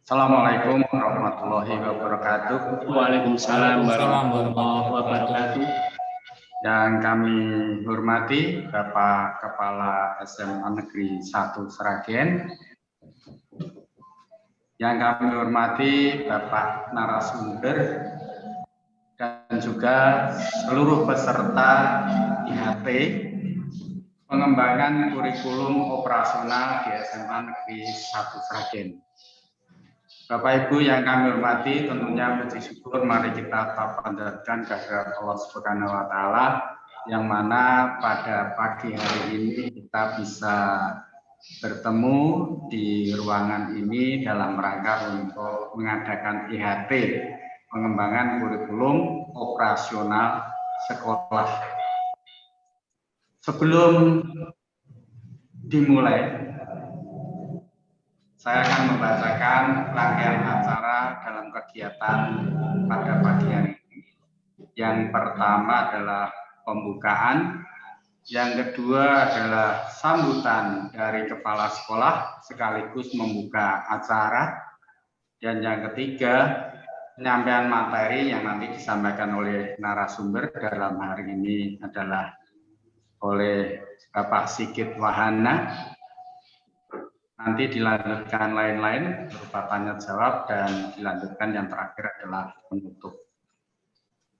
Assalamualaikum warahmatullahi wabarakatuh. Waalaikumsalam warahmatullahi wabarakatuh. Yang kami hormati Bapak Kepala SMA Negeri 1 Sragen. Yang kami hormati Bapak narasumber dan juga seluruh peserta IHT pengembangan kurikulum operasional di SMA Negeri 1 Sragen. Bapak Ibu yang kami hormati, tentunya puji syukur mari kita panjatkan kehadirat Allah Subhanahu wa taala yang mana pada pagi hari ini kita bisa bertemu di ruangan ini dalam rangka untuk mengadakan IHT pengembangan kurikulum operasional sekolah. Sebelum dimulai, saya akan membacakan rangkaian acara dalam kegiatan pada pagi hari ini. Yang pertama adalah pembukaan, yang kedua adalah sambutan dari kepala sekolah sekaligus membuka acara, dan yang ketiga penyampaian materi yang nanti disampaikan oleh narasumber dalam hari ini adalah oleh Bapak Sigit Wahana. Nanti dilanjutkan lain-lain berupa tanya jawab dan dilanjutkan yang terakhir adalah penutup.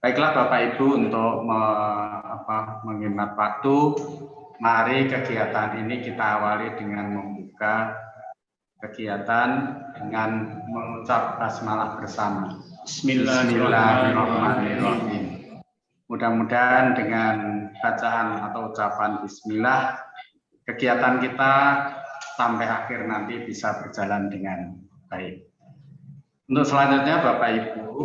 Baiklah Bapak Ibu, untuk menghemat waktu, mari kegiatan ini kita awali dengan membuka kegiatan dengan mengucap basmalah bersama. Bismillahirrahmanirrahim. Mudah-mudahan dengan bacaan atau ucapan bismillah, kegiatan kita sampai akhir nanti bisa berjalan dengan baik. Untuk selanjutnya Bapak Ibu,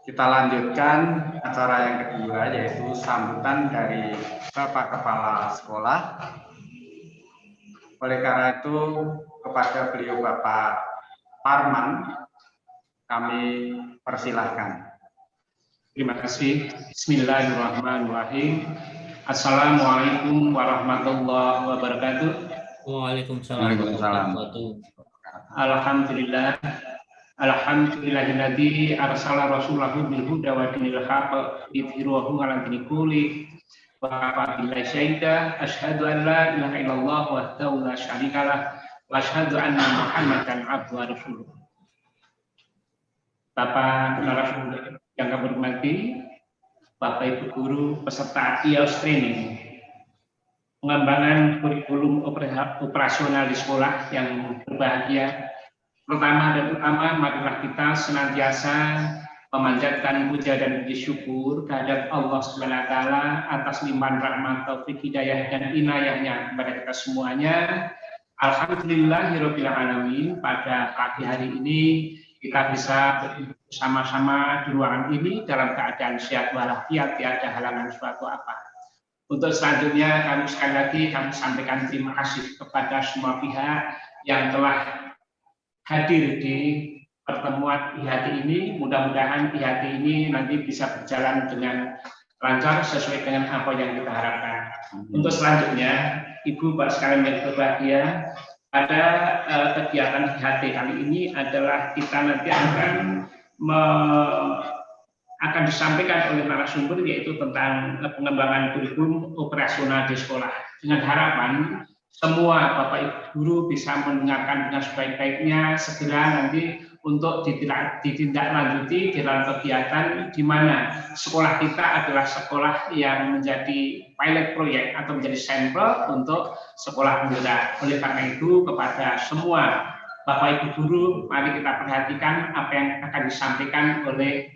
kita lanjutkan acara yang kedua, yaitu sambutan dari Bapak Kepala Sekolah. Oleh karena itu, kepada beliau Bapak Parman, kami persilahkan. Terima kasih. Bismillahirrahmanirrahim. Assalamualaikum warahmatullahi wabarakatuh. Waalaikumsalam warahmatullahi wabarakatuh. Alhamdulillah. Alhamdulillahilladzi arsala rasulahu bil huda wa dinil haqq liyudhhirahu 'ala dini kulli wa kafa billahi syahida. Asyhadu an la ilaha illallah wahdahu la syarikalah wa asyhadu anna Muhammadan abduhu wa rasuluh. Bapak narasumber yang kami hormati, Bapak Ibu guru peserta IELTS training pengembangan kurikulum operasional di sekolah yang berbahagia. Pertama dan utama, marilah kita senantiasa memanjatkan puja dan puji syukur kehadirat Allah SWT atas limpahan rahmat, taufik, hidayah dan inayahnya kepada kita semuanya. Alhamdulillahirabbil alamin, pada pagi hari ini kita bisa bersama-sama di ruangan ini dalam keadaan sehat walafiat, tiada halangan suatu apa. Untuk selanjutnya sekali lagi kami sampaikan terima kasih kepada semua pihak yang telah hadir di pertemuan IHT ini. Mudah-mudahan IHT ini nanti bisa berjalan dengan lancar sesuai dengan apa yang kita harapkan. Untuk selanjutnya, Ibu Bapak sekalian yang berbahagia, pada kegiatan IHT kali ini adalah kita nanti akan disampaikan oleh narasumber, yaitu tentang pengembangan kurikulum operasional di sekolah. Dengan harapan semua Bapak Ibu guru bisa mendengarkan dengan sebaik-baiknya, segera nanti untuk ditindaklanjuti di dalam kegiatan di mana sekolah kita adalah sekolah yang menjadi pilot proyek atau menjadi sampel untuk sekolah muda. Oleh karena itu, kepada semua Bapak Ibu guru, mari kita perhatikan apa yang akan disampaikan oleh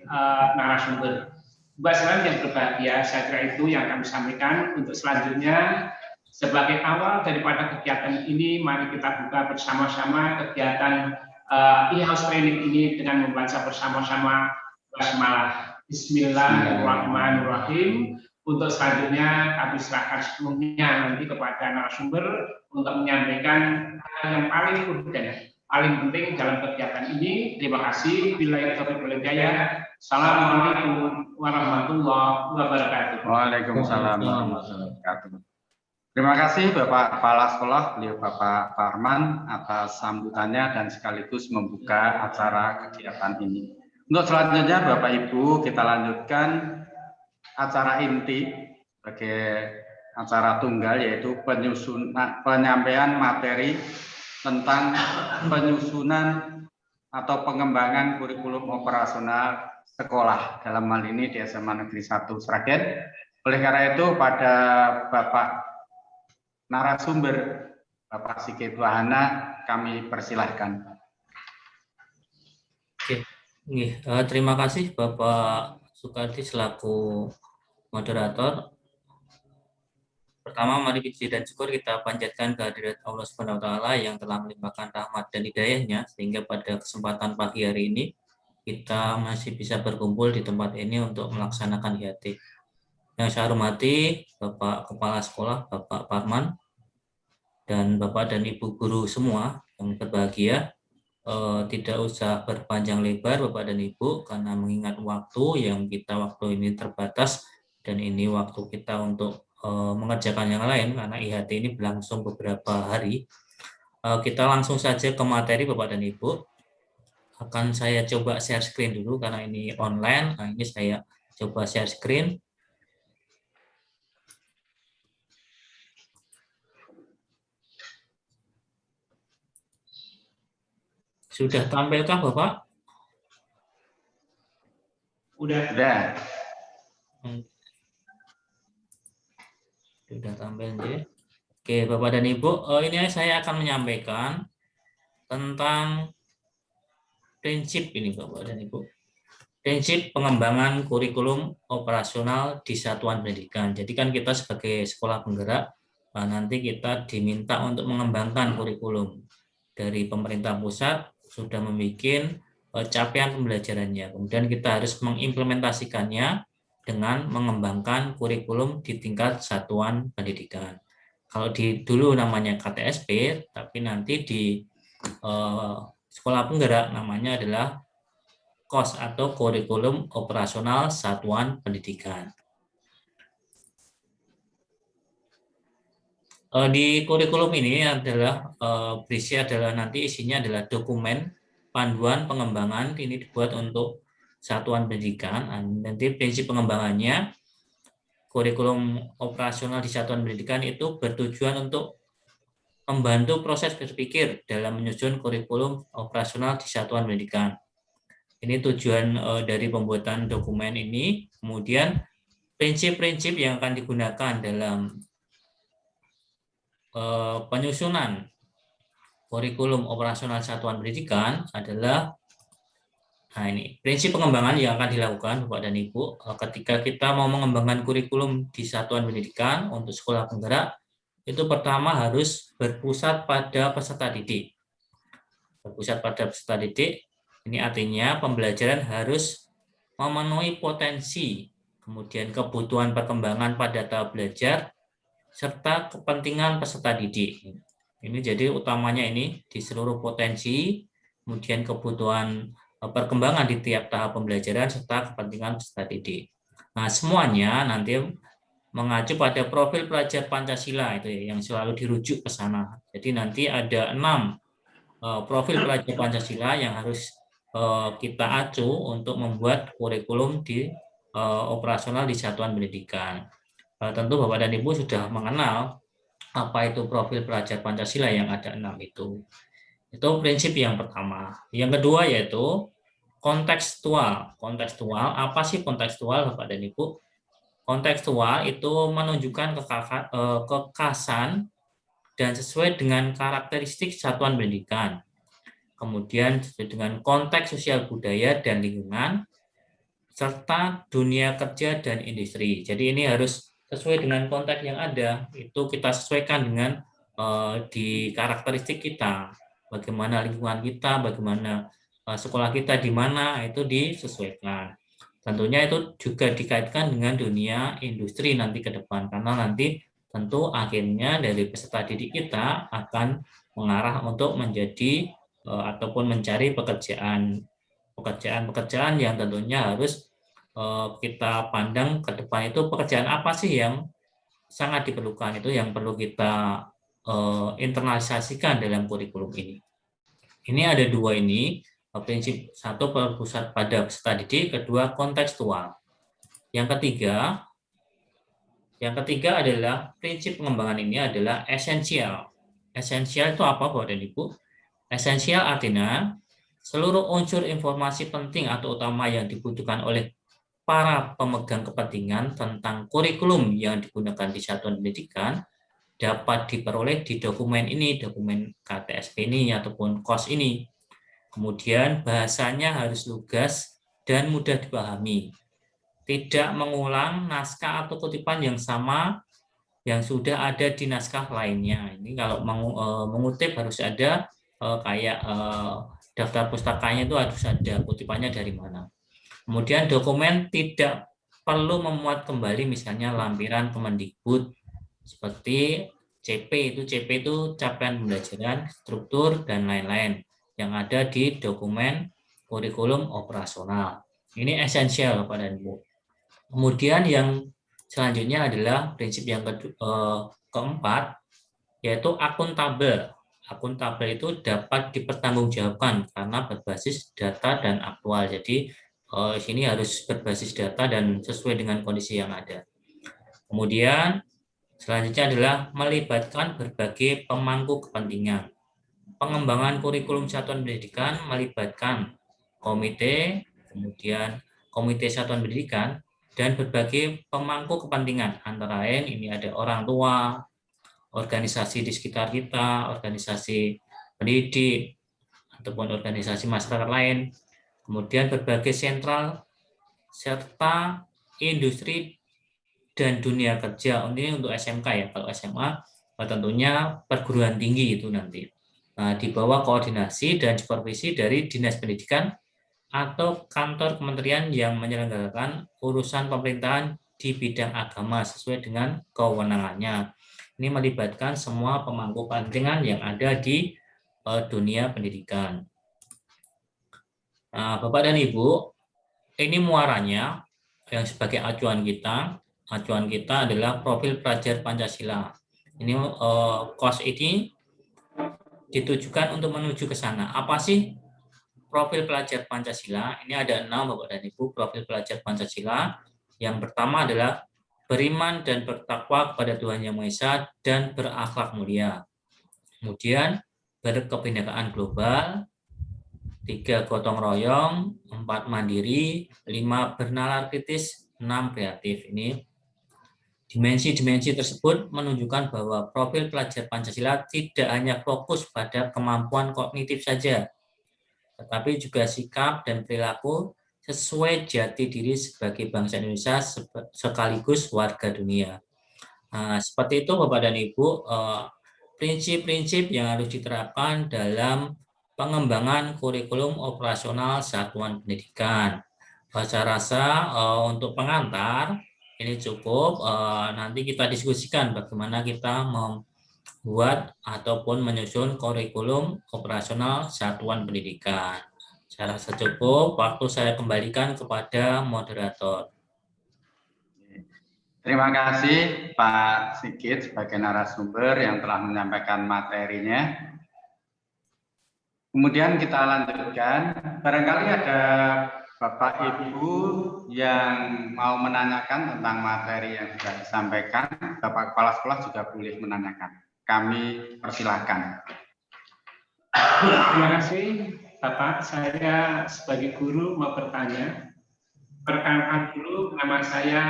narasumber. Bapak sekalian yang berbahagia, saya kira itu yang kami sampaikan. Untuk selanjutnya, sebagai awal daripada kegiatan ini, mari kita buka bersama-sama kegiatan IELTS training ini dengan membaca bersama-sama basmalah. Bismillahirrahmanirrahim. Untuk selanjutnya kami serahkan sepenuhnya nanti kepada narasumber untuk menyampaikan hal yang paling prudent, paling penting dalam kegiatan ini. Terima kasih. Billahi taufiq wal hidayah. Assalamualaikum warahmatullahi wabarakatuh. Waalaikumsalam warahmatullahi wabarakatuh. Terima kasih Bapak Kepala Sekolah, beliau Bapak Parman atas sambutannya dan sekaligus membuka acara kegiatan ini. Untuk selanjutnya Bapak Ibu kita lanjutkan acara inti sebagai acara tunggal yaitu penyampaian materi tentang penyusunan atau pengembangan kurikulum operasional sekolah dalam hal ini di SMA Negeri 1 Sragen. Oleh karena itu pada Bapak narasumber Bapak Sigit Wahana kami persilahkan. Oke, terima kasih Bapak Sukardi selaku moderator. Pertama, mari puji dan syukur kita panjatkan kehadirat Allah Subhanahu wa taala yang telah melimpahkan rahmat dan hidayahnya sehingga pada kesempatan pagi hari ini kita masih bisa berkumpul di tempat ini untuk melaksanakan IHT. Yang saya hormati Bapak Kepala Sekolah, Bapak Parman, dan Bapak dan Ibu guru semua yang berbahagia. Tidak usah berpanjang lebar Bapak dan Ibu, karena mengingat waktu ini terbatas, dan ini waktu kita untuk mengerjakan yang lain, karena IHT ini berlangsung beberapa hari. Kita langsung saja ke materi Bapak dan Ibu. Akan saya coba share screen dulu, karena ini online. Nah, ini saya coba share screen. Sudah tampilkah Bapak? Udah. Sudah tampil ya. Oke, Bapak dan Ibu, ini saya akan menyampaikan tentang prinsip ini Bapak dan Ibu. Prinsip pengembangan kurikulum operasional di satuan pendidikan. Jadi kan kita sebagai sekolah penggerak, nanti kita diminta untuk mengembangkan kurikulum. Dari pemerintah pusat sudah membuat capaian pembelajarannya. Kemudian kita harus mengimplementasikannya dengan mengembangkan kurikulum di tingkat satuan pendidikan. Kalau dulu namanya KTSP, tapi nanti di sekolah penggerak namanya adalah KOS atau Kurikulum Operasional Satuan Pendidikan. Di kurikulum ini berisi nanti isinya adalah dokumen panduan pengembangan, ini dibuat untuk satuan pendidikan. Nanti prinsip pengembangannya, kurikulum operasional di satuan pendidikan itu bertujuan untuk membantu proses berpikir dalam menyusun kurikulum operasional di satuan pendidikan. Ini tujuan dari pembuatan dokumen ini. Kemudian prinsip-prinsip yang akan digunakan dalam penyusunan kurikulum operasional satuan pendidikan adalah, nah ini prinsip pengembangan yang akan dilakukan Bapak dan Ibu ketika kita mau mengembangkan kurikulum di satuan pendidikan untuk sekolah penggerak. Itu pertama harus berpusat pada peserta didik. Berpusat pada peserta didik, ini artinya pembelajaran harus memenuhi potensi, kemudian kebutuhan perkembangan pada tahap belajar, serta kepentingan peserta didik. Ini jadi utamanya ini di seluruh potensi, kemudian kebutuhan perkembangan di tiap tahap pembelajaran, serta kepentingan peserta didik. Nah, semuanya nanti mengacu pada profil pelajar Pancasila itu ya, yang selalu dirujuk ke sana. Jadi nanti ada 6 profil pelajar Pancasila yang harus kita acu untuk membuat kurikulum di operasional di satuan pendidikan. Tentu Bapak dan Ibu sudah mengenal apa itu profil pelajar Pancasila yang ada 6 itu. Itu prinsip yang pertama. Yang kedua yaitu kontekstual. Kontekstual, apa sih kontekstual Bapak dan Ibu? Kontekstual itu menunjukkan kekhasan dan sesuai dengan karakteristik satuan pendidikan. Kemudian sesuai dengan konteks sosial budaya dan lingkungan, serta dunia kerja dan industri. Jadi ini harus sesuai dengan konteks yang ada, itu kita sesuaikan dengan di karakteristik kita, bagaimana lingkungan kita, bagaimana sekolah kita di mana, itu disesuaikan. Tentunya itu juga dikaitkan dengan dunia industri nanti ke depan, karena nanti tentu akhirnya dari peserta didik kita akan mengarah untuk menjadi ataupun mencari pekerjaan yang tentunya harus kita pandang ke depan itu pekerjaan apa sih yang sangat diperlukan, itu yang perlu kita internalisasikan dalam kurikulum ini. Ini ada dua ini, prinsip satu berpusat pada peserta didik, kedua kontekstual. Yang ketiga adalah prinsip pengembangan ini adalah esensial. Esensial itu apa, Bapak dan Ibu? Esensial artinya seluruh unsur informasi penting atau utama yang dibutuhkan oleh para pemegang kepentingan tentang kurikulum yang digunakan di satuan pendidikan dapat diperoleh di dokumen ini, dokumen KTSP ini ataupun KOS ini. Kemudian bahasanya harus lugas dan mudah dipahami. Tidak mengulang naskah atau kutipan yang sama yang sudah ada di naskah lainnya. Ini kalau mengutip harus ada kayak daftar pustakanya itu harus ada kutipannya dari mana. Kemudian dokumen tidak perlu memuat kembali misalnya lampiran Kemendikbud seperti CP itu capaian pembelajaran, struktur, dan lain-lain yang ada di dokumen kurikulum operasional. Ini esensial Bapak dan Ibu. Kemudian yang selanjutnya adalah prinsip yang keempat, yaitu akuntabel. Akuntabel itu dapat dipertanggungjawabkan karena berbasis data dan aktual. Jadi sini harus berbasis data dan sesuai dengan kondisi yang ada. Kemudian selanjutnya adalah melibatkan berbagai pemangku kepentingan. Pengembangan kurikulum satuan pendidikan melibatkan komite, kemudian komite satuan pendidikan, dan berbagai pemangku kepentingan. Antara lain ini ada orang tua, organisasi di sekitar kita, organisasi pendidik, ataupun organisasi masyarakat lain, kemudian berbagai sentral, serta industri dan dunia kerja. Ini untuk SMK ya, kalau SMA tentunya perguruan tinggi itu nanti. Nah, di bawah koordinasi dan supervisi dari Dinas Pendidikan atau kantor kementerian yang menyelenggarakan urusan pemerintahan di bidang agama sesuai dengan kewenangannya. Ini melibatkan semua pemangku kepentingan yang ada di dunia pendidikan. Nah, Bapak dan Ibu, ini muaranya yang sebagai acuan kita. Acuan kita adalah profil pelajar Pancasila. Ini KOS ini ditujukan untuk menuju ke sana. Apa sih profil pelajar Pancasila? Ini ada 6 Bapak dan Ibu profil pelajar Pancasila. Yang pertama adalah beriman dan bertakwa kepada Tuhan Yang Maha Esa dan berakhlak mulia. Kemudian berkebinekaan global, 3 gotong royong, 4 mandiri, 5 bernalar kritis, 6 kreatif. Ini dimensi-dimensi tersebut menunjukkan bahwa profil pelajar Pancasila tidak hanya fokus pada kemampuan kognitif saja, tetapi juga sikap dan perilaku sesuai jati diri sebagai bangsa Indonesia sekaligus warga dunia. Nah, seperti itu Bapak dan Ibu, prinsip-prinsip yang harus diterapkan dalam pengembangan kurikulum operasional satuan pendidikan. Saya rasa untuk pengantar ini cukup, nanti kita diskusikan bagaimana kita membuat ataupun menyusun kurikulum operasional satuan pendidikan. Saya rasa cukup, waktu saya kembalikan kepada moderator. Terima kasih Pak Sigit sebagai narasumber yang telah menyampaikan materinya. Kemudian kita lanjutkan, barangkali ada Bapak Ibu yang mau menanyakan tentang materi yang sudah disampaikan, Bapak Kepala Sekolah juga boleh menanyakan. Kami persilahkan. Terima kasih Bapak, saya sebagai guru mau bertanya. Perkenalkan dulu, nama saya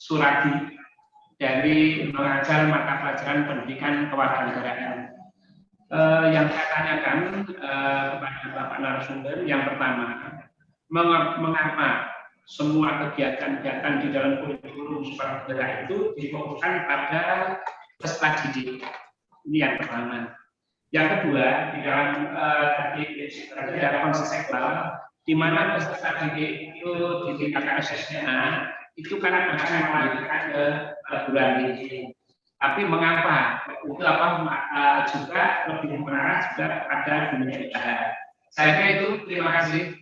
Suradi dari mengajar mata pelajaran pendidikan kewarganegaraan. Yang saya tanyakan kepada Bapak narasumber, yang pertama, mengapa semua kegiatan-kegiatan di dalam kurikulum Super Negara itu difokuskan pada peserta didik? Ini yang pertama. Yang kedua, di dalam tadi ada konseksual, di mana peserta didik itu di tingkat SSNA itu kan akan melanjutkan ke perguruan tinggi. Tapi mengapa itu juga lebih mengarah juga pada dunia usaha? Saya kira itu, terima kasih.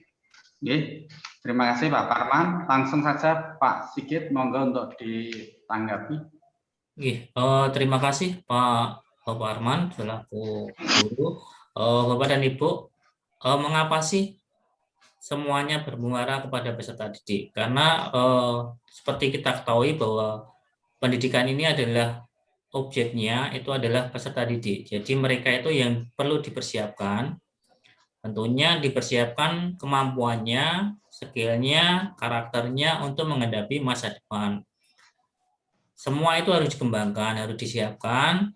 Terima kasih Pak Parman. Langsung saja Pak Sigit, monggo untuk ditanggapi. Terima kasih Pak Parman selaku guru. Bapak dan Ibu, mengapa sih semuanya bermuara kepada peserta didik? Karena seperti kita ketahui bahwa pendidikan ini adalah objeknya itu adalah peserta didik. Jadi mereka itu yang perlu dipersiapkan. Tentunya dipersiapkan kemampuannya, skillnya, karakternya untuk menghadapi masa depan. Semua itu harus dikembangkan, harus disiapkan.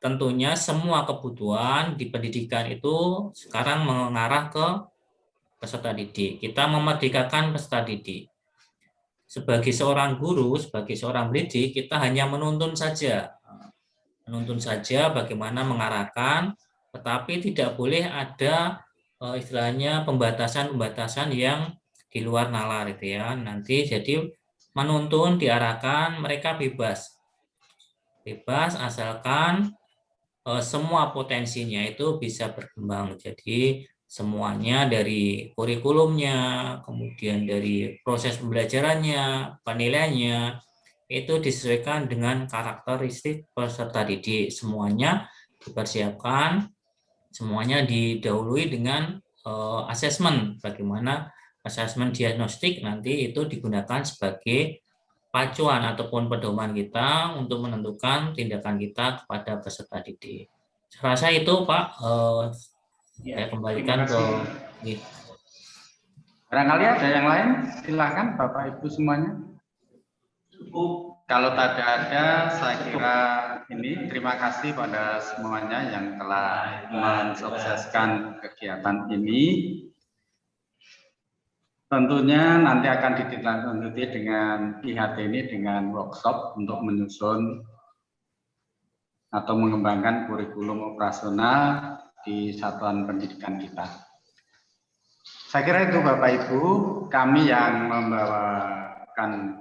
Tentunya semua kebutuhan di pendidikan itu sekarang mengarah ke peserta didik. Kita memerdekakan peserta didik. Sebagai seorang guru, sebagai seorang pendidik, kita hanya menuntun saja. Menuntun saja bagaimana mengarahkan, tetapi tidak boleh ada istilahnya pembatasan-pembatasan yang di luar nalar itu ya. Nanti jadi menuntun, diarahkan, mereka bebas. Bebas asalkan semua potensinya itu bisa berkembang. Jadi semuanya dari kurikulumnya, kemudian dari proses pembelajarannya, penilaiannya, itu disesuaikan dengan karakteristik peserta didik. Semuanya dipersiapkan, semuanya didahului dengan asesmen. Bagaimana asesmen diagnostik nanti itu digunakan sebagai pacuan ataupun pedoman kita untuk menentukan tindakan kita kepada peserta didik. Saya rasa itu Pak, saya kembalikan ke Barangkali ada yang lain, silakan Bapak Ibu semuanya. Kalau tidak ada, saya kira ini terima kasih pada semuanya yang telah mensukseskan kegiatan ini. Tentunya nanti akan ditindaklanjuti dengan IHT ini dengan workshop untuk menyusun atau mengembangkan kurikulum operasional di satuan pendidikan kita. Saya kira itu Bapak Ibu, kami yang membawakan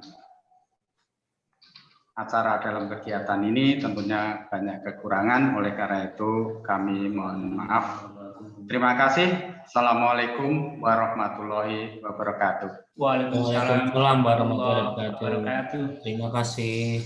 acara dalam kegiatan ini tentunya banyak kekurangan, oleh karena itu kami mohon maaf. Terima kasih. Assalamualaikum warahmatullahi wabarakatuh. Waalaikumsalam warahmatullahi wabarakatuh. Terima kasih.